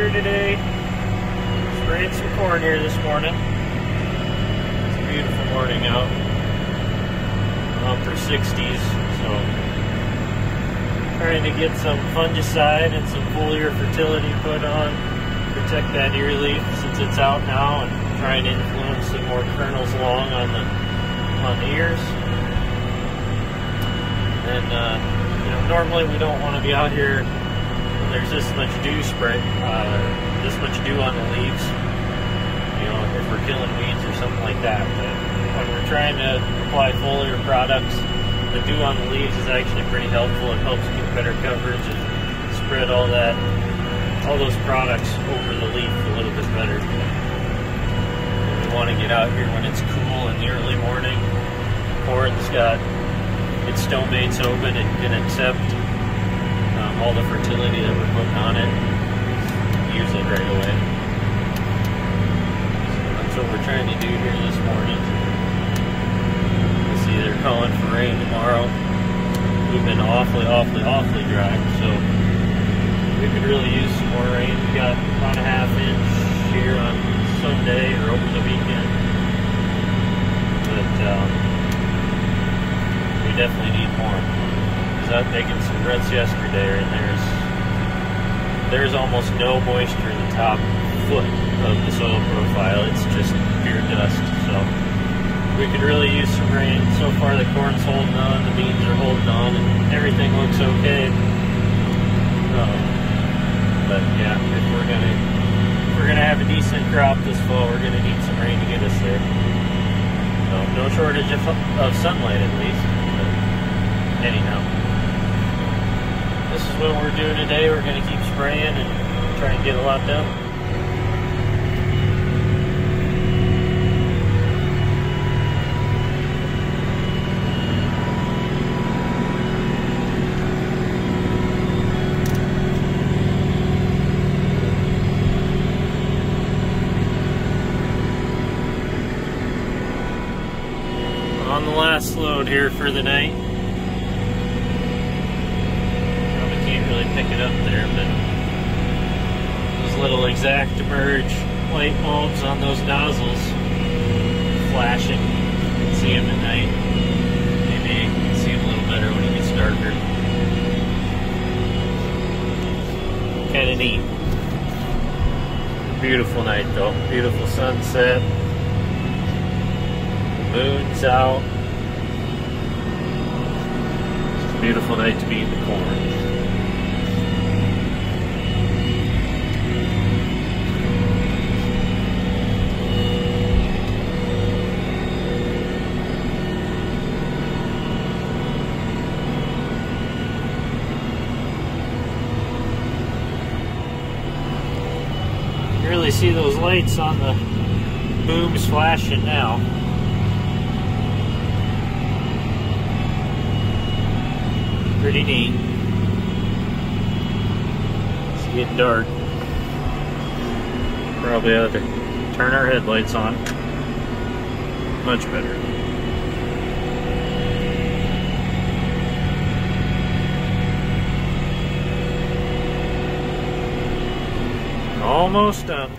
here today, spraying some corn here this morning. It's a beautiful morning out, upper 60s, so trying to get some fungicide and some foliar fertility put on, protect that ear leaf since it's out now, and try and influence some more kernels along on the ears. And normally we don't want to be out here when there's this much dew this much dew on the leaves, if we're killing weeds or something like that. But when we're trying to apply foliar products, the dew on the leaves is actually pretty helpful. It helps get better coverage and spread all those products over the leaf a little bit better. And we want to get out here when it's cool in the early morning. Corn's got its stomates open and can accept all the fertility that we're putting on it, use it right away. So that's what we're trying to do here this morning. Let's see, they're calling for rain tomorrow. We've been awfully dry, so we could really use some more rain. We got about a ½ inch here on Sunday or over the weekend, but we definitely need more. I was taking some breaths yesterday, and there's almost no moisture in the top foot of the soil profile. It's just pure dust. So we could really use some rain. So far the corn's holding on, the beans are holding on, and everything looks okay. But yeah, if we're gonna have a decent crop this fall, we're gonna need some rain to get us there. So no shortage of sunlight at least. But anyhow, this is what we're doing today. We're going to keep spraying and try and get a lot done. On the last load here for the night. Pick it up there, but those little Exact-Emerge light bulbs on those nozzles flashing. You can see them at night. Maybe you can see them a little better when it gets darker. Kind of neat. Beautiful night though. Beautiful sunset. The moon's out. It's a beautiful night to be in the corn. Really see those lights on the booms flashing now. Pretty neat. It's getting dark. Probably ought to turn our headlights on. Much better. Almost done.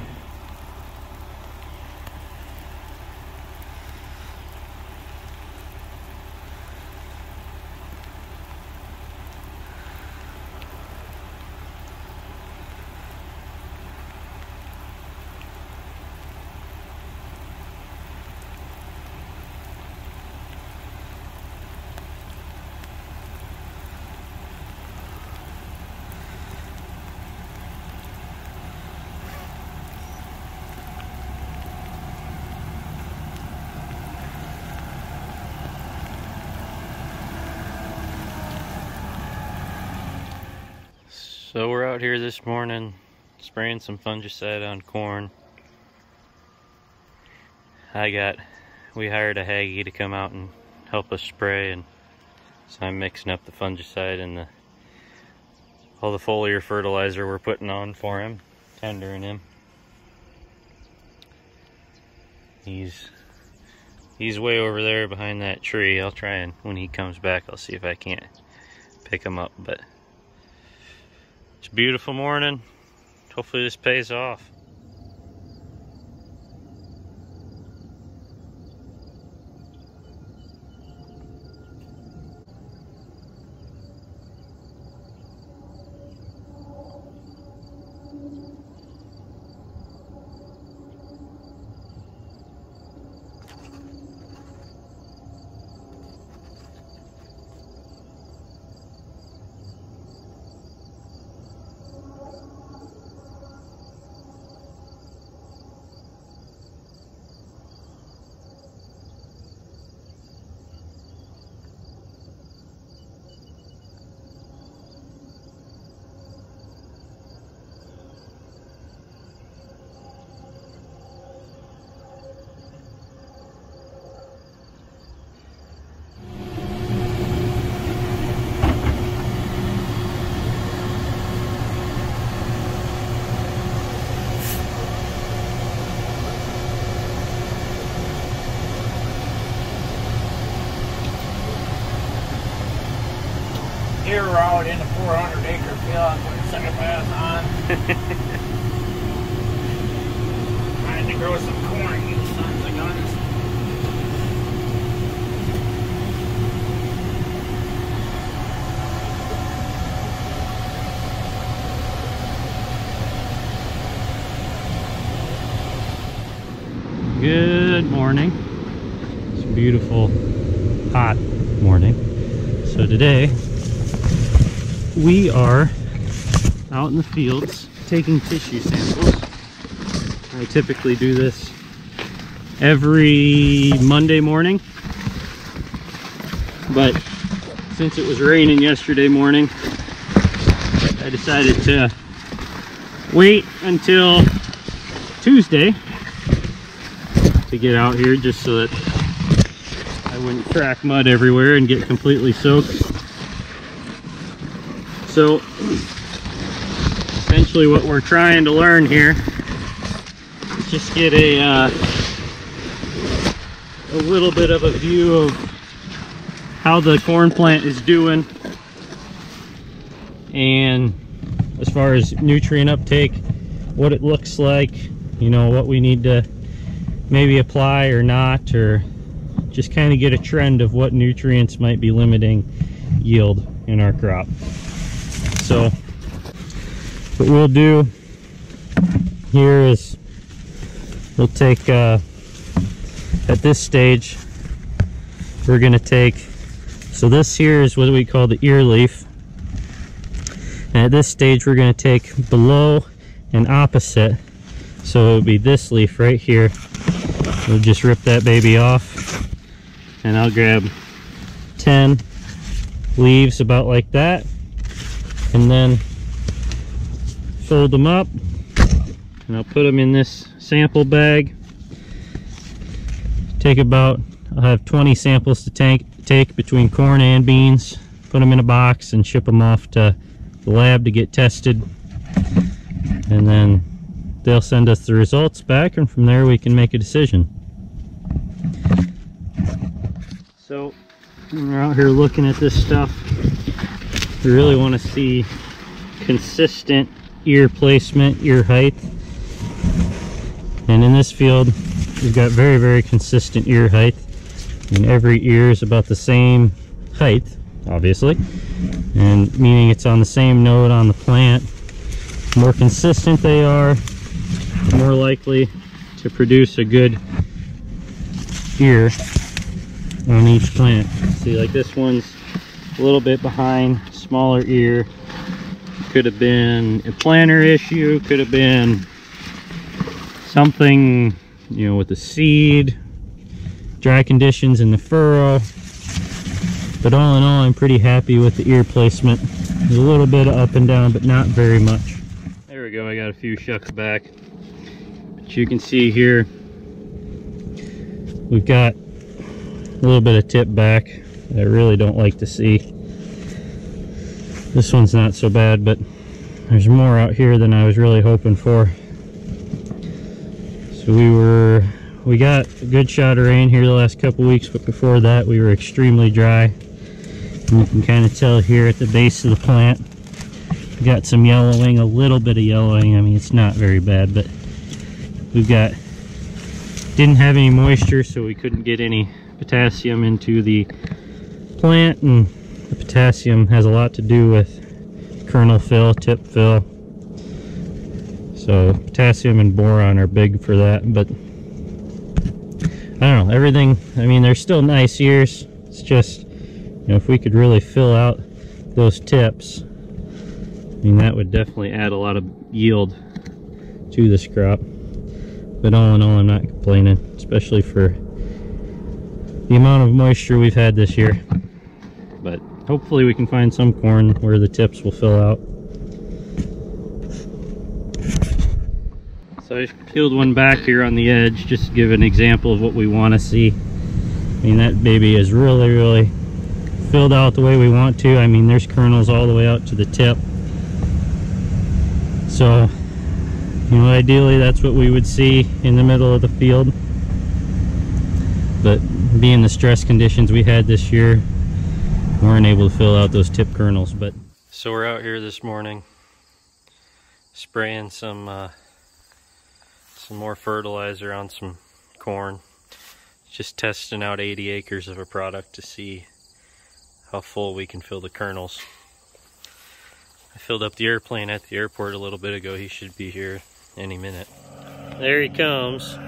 So we're out here this morning spraying some fungicide on corn. We hired a Hagie to come out and help us spray, and so I'm mixing up the fungicide and all the foliar fertilizer we're putting on for him, tendering him. He's way over there behind that tree. I'll try and when he comes back I'll see if I can't pick him up, but it's a beautiful morning, Hopefully this pays off. Here we're out in a 400-acre field. I'm putting second pass on. Trying to grow some corn, you sons of guns. Good morning. It's a beautiful, hot morning. So today, we are out in the fields taking tissue samples. I typically do this every Monday morning, but since it was raining yesterday morning, I decided to wait until Tuesday to get out here, just so that I wouldn't crack mud everywhere and get completely soaked. So essentially what we're trying to learn here is just get a little bit of a view of how the corn plant is doing, and as far as nutrient uptake, what it looks like, you know, what we need to maybe apply or not, or just kind of get a trend of what nutrients might be limiting yield in our crop. So what we'll do here is we'll take, at this stage, we're going to take, so this here is what we call the ear leaf. And at this stage we're going to take below and opposite. So it would be this leaf right here. We'll just rip that baby off, and I'll grab 10 leaves about like that, and then fold them up, and I'll put them in this sample bag. I'll have 20 samples to take between corn and beans, put them in a box and ship them off to the lab to get tested, and then they'll send us the results back, and from there we can make a decision. So when we're out here looking at this stuff, we really want to see consistent ear placement, ear height. And in this field, we've got very, very consistent ear height. And every ear is about the same height, obviously. And meaning it's on the same node on the plant. The more consistent they are, the more likely to produce a good ear on each plant. See, like this one's a little bit behind, smaller ear. Could have been a planter issue, could have been something, you know, with the seed, dry conditions in the furrow. But all in all, I'm pretty happy with the ear placement. There's a little bit of up and down, but not very much. There we go, I got a few shucks back. But you can see here, we've got a little bit of tip back that I really don't like to see. This one's not so bad, but there's more out here than I was really hoping for. So we got a good shot of rain here the last couple weeks, but before that we were extremely dry. And you can kind of tell here at the base of the plant, We got some yellowing, a little bit of yellowing. I mean, it's not very bad, but didn't have any moisture, so we couldn't get any potassium into the plant, and the potassium has a lot to do with kernel fill, tip fill. So potassium and boron are big for that, but I don't know, everything, I mean, they're still nice ears. It's just, you know, if we could really fill out those tips, I mean, that would definitely add a lot of yield to this crop. But all in all, I'm not complaining, especially for the amount of moisture we've had this year. But hopefully we can find some corn where the tips will fill out. So I just peeled one back here on the edge just to give an example of what we want to see. I mean, that baby is really filled out the way we want to. I mean, there's kernels all the way out to the tip. So, you know, ideally that's what we would see in the middle of the field. But being the stress conditions we had this year, we weren't able to fill out those tip kernels. But so we're out here this morning spraying some more fertilizer on some corn. Just testing out 80 acres of a product to see how full we can fill the kernels. I filled up the airplane at the airport a little bit ago. He should be here any minute. There he comes.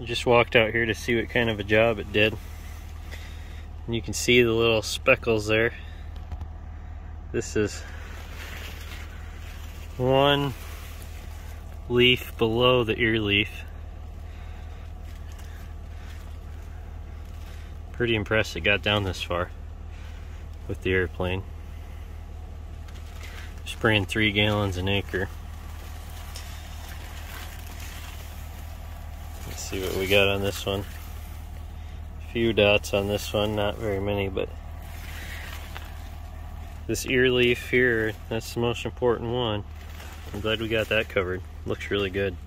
Just walked out here to see what kind of a job it did. And you can see the little speckles there. This is one leaf below the ear leaf. Pretty impressed it got down this far with the airplane. Spraying 3 gallons an acre. See what we got on this one. A few dots on this one, not very many, but this ear leaf here, that's the most important one. I'm glad we got that covered. Looks really good.